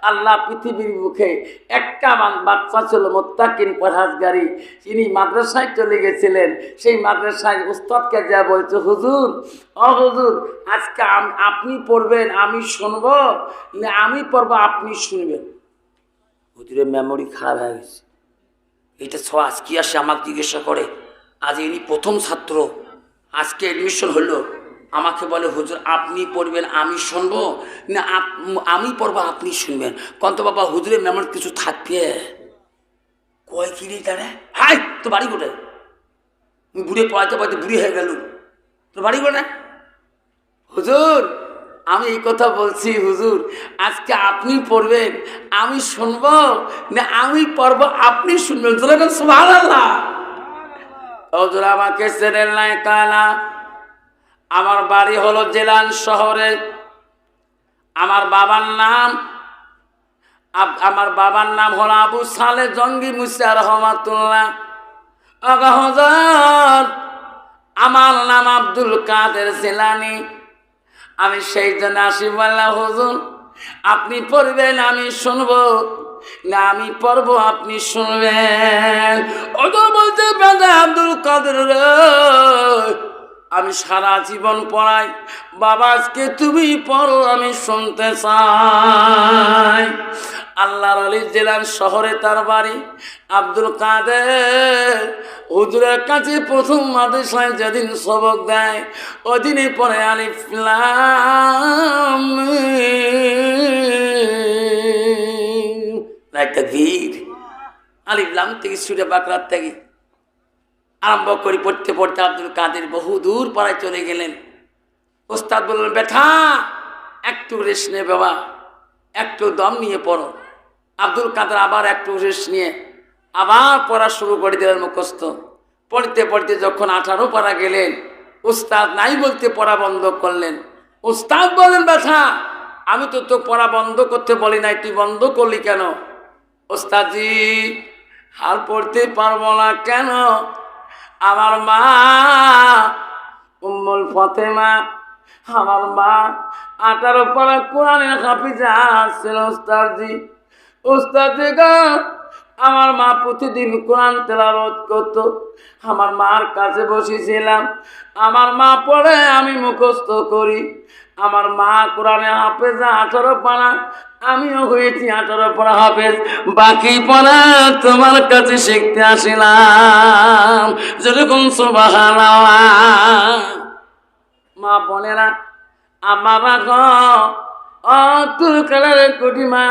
আল্লাহ পৃথিবীর মুখে একটা বাচ্চা ছিল মুত্তাকিন পরহেজগারী, তিনি মাদ্রাসায় চলে গেছিলেন। সেই মাদ্রাসায় উস্তাদকে যা বলছে, হুজুর ও হুজুর, আজকে আপনি পড়বেন আমি শুনব, না আমি পড়বো আপনি শুনবেন। হুজুরের মেমোরি খারাপ হয়ে গেছে। এটা সব আজকে আসে আমাকে জিজ্ঞাসা করে, আজ ইনি প্রথম ছাত্র, আজকে অ্যাডমিশন হলো, আমাকে বলে হুজুর আপনি পড়বেন আমি শুনবো, না আমি পড়বো আপনি শুনবেন। কন্ত বাবা হুজুরের মেমোরি কিছু থাকবে কয় কিনে জানে। হাই তো বাড়ি কোথায়? তুমি বুড়ে পড়াতে পড়াতে বুড়ি হয়ে গেল, তোর বাড়ি কোথায়? হুজুর আমি এই কথা বলছি, হুজুর আজকে আপনি পড়বেন আমি শুনবো, না আমি পড়বো আপনি শুনবেন। সুবহানাল্লাহ। হুজুর আমাকে চেনেন নাই কানা, আমার বাড়ি হলো জেলান শহরে। আমার বাবার নাম হলো আবু সালে জঙ্গি মুসা রহমাতুল্লাহ। হুজুর আমার নাম আব্দুল কাদের জিলানী। আমি সেই জন্য আসি বললাম, হুজুর আপনি পড়বেন আমি শুনবো, না আমি পড়বো আপনি শুনবেন। ওটা বলতে পারে আব্দুল কাদের রে, আমি সারা জীবন পড়াই, বাবা আজকে তুমি পড়ো আমি শুনতে চাই। আল্লাহর ওলি জেলার শহরে তার বাড়ি। আব্দুল কাদের হুজুরের কাছে প্রথম মাদ্রাসায় যেদিন সবক দেয়, ওদিনে পরে আলিফ লাম মিম, একটা ভিড় আলিফ লাম থেকে সূরা বাকরা থেকে আরম্ভ করে পড়তে পড়তে আব্দুল কাদের বহু দূর পাড়ায় চলে গেলেন। ওস্তাদ বললেন, বেটা একটু রেস্ট নে বাবা, একটু দম নিয়ে পড়ো। আব্দুল কাদের আবার একটু রেস্ট নিয়ে আবার পড়া শুরু করে দিলেন মুখস্থ। পড়তে পড়তে যখন 18 পারা গেলেন, ওস্তাদ নাই বলতে পড়া বন্ধ করলেন। ওস্তাদ বলেন, বেটা আমি তো পড়া বন্ধ করতে বলি নাই, তুই বন্ধ করলি কেন? ওস্তাদজি আর পড়তে পারবো না। কেন? আমার মা উম্মুল ফাতেমা, আমার মা 18 পারা কোরআনের হাফিজা ছিল। ওস্তাদজি গো, আমার মা প্রতিদিন কোরআন তেলাওয়াত করত, আমার মার কাছে বসেছিলাম, আমার মা পড়ে আমি মুখস্থ করি। আমার মা কোরআনে হাফেজা 18 পারা, আমিও হয়েছি 18 পারা হাফেজ, বাকি পারা তোমার কাছে শিখতে আসিলাম। যেরকম সুবহানাল্লাহ। মা বলে না আমার তুল কালারের কোটি মা,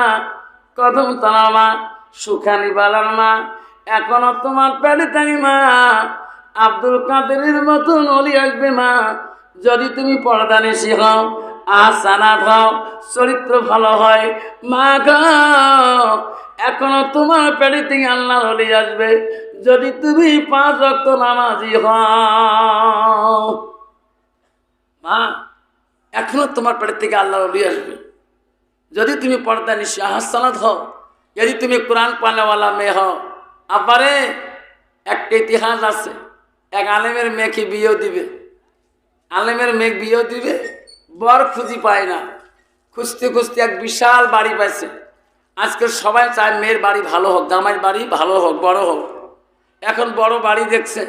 কদম তালা মা, সুখানি বালার মা, এখনো তোমার পেটে থাকি মা। আব্দুল কাদেরের মতন অলি আসবে মা, যদি তুমি পর্দানিশী হও, আহসানাত হও, চরিত্র ভালো হয় মা গো। এখনো তোমার পেটে থেকে আল্লাহর অলি আসবে, যদি তুমি 5 ওয়াক্ত নামাজি হও মা। এখনো তোমার পেট থেকে আল্লাহর ওলি আসবে, যদি তুমি পর্দানিশী আহসানাত হও, যদি তুমি কোরআন পানেওয়ালা মেয়ে হও। আবারে একটা ইতিহাস আছে, এক আলেমের মেয়েকে বিয়েও দিবে, আলেমের মেয়ে বিয়েও দিবে, বর খুঁজি পায় না, খুঁজতে খুঁজতে এক বিশাল বাড়ি পাইছে। আজকে সবাই চায় মেয়ের বাড়ি ভালো হোক, জামাইয়ের বাড়ি ভালো হোক, বড় হোক। এখন বড় বাড়ি দেখছে,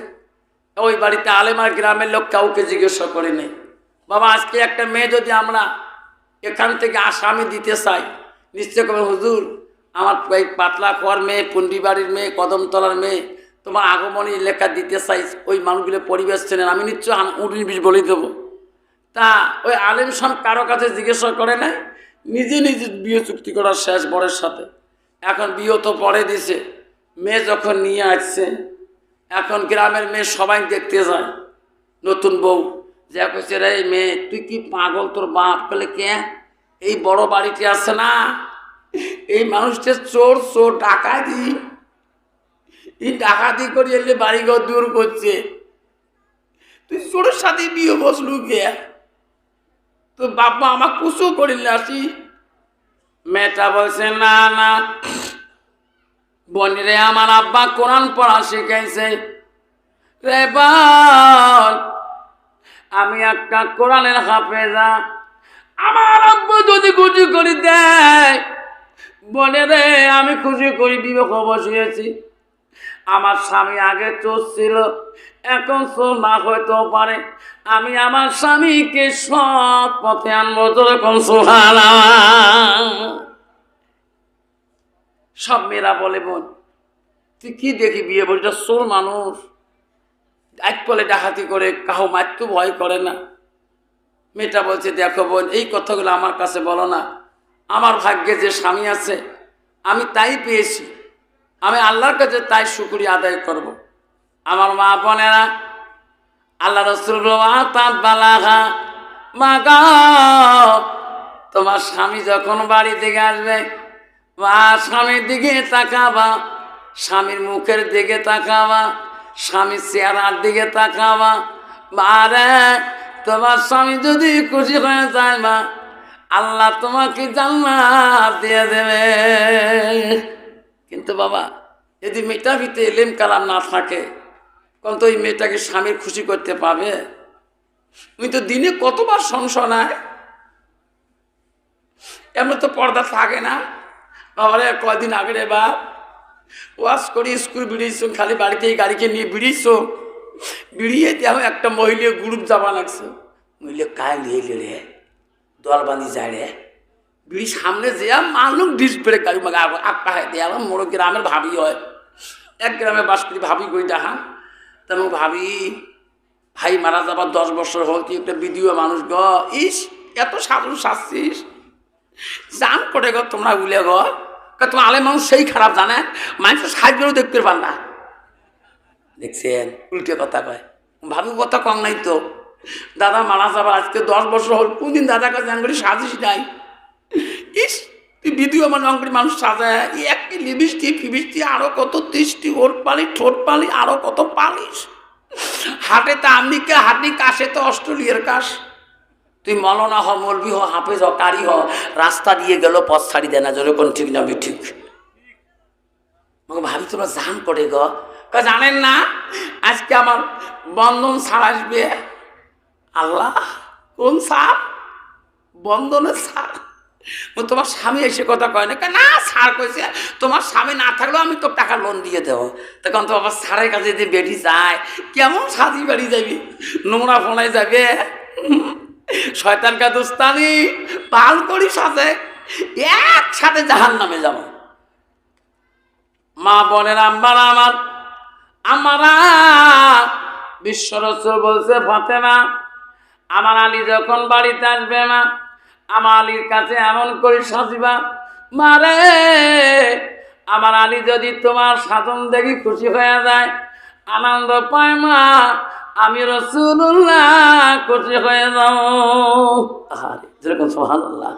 ওই বাড়িতে আলেমার গ্রামের লোক কাউকে জিজ্ঞাসা করে নেই। বাবা আজকে একটা মেয়ে যদি আমরা এখান থেকে আসামি দিতে চাই, নিশ্চয় করবে হুজুর আমার এই পাতলা খোয়ার মেয়ে, পুন্ডি বাড়ির মেয়ে, কদমতলার মেয়ে, তোমার আগমনী লেখা দিতে চাই, ওই মানুষগুলো পরিবেশ চেনেন, আমি নিশ্চয় 19-20 বলে দেবো। তা ওই আলেম সব কারো কাছে জিজ্ঞাসা করে নাই, নিজে নিজে বিয়ে চুক্তি করার শেষ বরের সাথে। এখন বিয়ে তো পরে দিছে, মেয়ে যখন নিয়ে আসছে, এখন গ্রামের মেয়ে সবাই দেখতে যায় নতুন বউ, যা কইছে রে মেয়ে তুই কি পাগল, তোর বাপ বলে কে? এই বড় বাড়িটি আছে না, এই মানুষটা চোর, চোর ডাকাতি, এই ডাকাতি করে এলে বাড়িঘর দূর করছে, তুই চোরের সাথে বিয়ে বসলু কে? তোর বাবা আমার কুসু করিলে আসি। মেয়েটা বলছে না না বোনরে, আমার আব্বা কোরআন পড়া শিখাইছে রে বোন, আমি একটা কোরআনের হাফেজা। আমার আব্বা যদি গুজি করে দেয় বলে রে আমি খুশি করি বিবাহ বসিয়েছি। আমার স্বামী আগে চোর ছিল, এখন চোর না হইতেও পারে। আমি আমার স্বামীকে সৎ পথে আনবো। যখন সুবহানাল্লাহ। সব মেয়েরা বলে বোন তুই কি দেখি বিয়ে বলছিস, চোর মানুষ এক কলে ডাকাতি করে কাহো মারতে ভয় করে না। মেয়েটা বলছে দেখো বোন এই কথাগুলো আমার কাছে বলো না, আমার ভাগ্যে যে স্বামী আছে আমি তাই পেয়েছি, আমি আল্লাহর কাছে তাই শুকরিয়া আদায় করব। আমার মা বোনেরা, আল্লাহ রাসূল বালাহা মা গো, তোমার স্বামী যখন বাড়ি থেকে আসবে মা স্বামীর দিকে তাকাবা, স্বামীর মুখের দিকে তাকাবা, স্বামীর চেহারার দিকে তাকাবা। মারে তোমার স্বামী যদি খুশি হয়ে যায় মা, আল্লাহ তোমাকে জান্নাত দিয়ে দেবে। কিন্তু বাবা যদি মেয়েটার ভিতরে এলেম কালাম না থাকে, কোন তো ওই মেয়েটাকে স্বামীর খুশি করতে পাবে? তুমি তো দিনে কতবার সংশয়, এমন তো পর্দা থাকে না। বাবারে কদিন আগে রে বাপ ওয়াশ করি স্কুল বেরিয়েছ, খালি বাড়িতেই গাড়িকে নিয়ে বেরিয়েছ, বেরিয়ে তেমন একটা মহিলা গ্রুপ যাবা লাগছে। মহিলা কায় লিয়ে রে দল বাঁধি যায় রে, বিড়ি সামনে যে মানুষ ডিস বেড়ে গাড়ি মাগে আঁকা হয় দিয়ে আমার মোড় গ্রামের ভাবি হয়, এক গ্রামে বাস করি ভাবি কই ডাহা। তেমন ভাবি ভাই মারা যাবার 10 বছর হল, তুই একটা বিধবা মানুষ গ, ইস এত সাধু সাজছিস, জান করে গো তোমরা উলে গো, তোমার আলে মানুষ সেই খারাপ জানে, মানুষের সাহায্যও দেখতে পার না। দেখছেন উল্টে কথা কয়, ভাবি কথা কম নাই তো। দাদা মারা যাবার আজকে 10 বছর হল, কোনদিন দাদার কাছে আঙ্গুলি সাজিস নাই। ইস তুই বিধবা মানে অঙ্করি মানুষ সাজায়, একটি লিপস্টিক ফিবিস্টিক আরো কত 30টি ওর পালি ঠোঁট পালি আরো কত পালিস, হাটে তো আমেরিকা হাঁটি, কাশে তো অস্ট্রেলিয়ার কাশ। তুই মলনা হ, মলবি হ, হাফেজ হ, কারি হ, রাস্তা দিয়ে গেল পথ ছাড়ি দেয় না, জোরে কোন ঠিক না ঠিক। ভাবি তোমরা জান করে গ, জানেন না আজকে আমার বন্ধন ছাড় আসবে। আল্লাহ কোন সার? বন্ধনের সার। তোমার স্বামী এসে কথা কয় না, না সার কইছে তোমার স্বামী না থাকলেও আমি তো টাকা লোন দিয়ে দেবো। তখন তো বাবা সারের কাছে যদি বেটি যায় কেমন সাজি বাড়ি যাবি, নোংরা ফোনায় যাবে, শয়তান কা দুস্তানি পাল করি সাথে একসাথে জাহান নামে যাব। মা বোনের আম্মারা আমারা বিশ্ব রাসূল বলছে ফাতেমা আমার আলী যখন বাড়িতে আসবে মা, আমার আলীর কাছে এমন করে সাজিবা মারে, আমার আলী যদি তোমার সাধন দেখি খুশি হয়ে যায়, আনন্দ পায় মা, আমি রাসূলুল্লাহ খুশি হয়ে যাও। আরে যেরকম সুবহানাল্লাহ।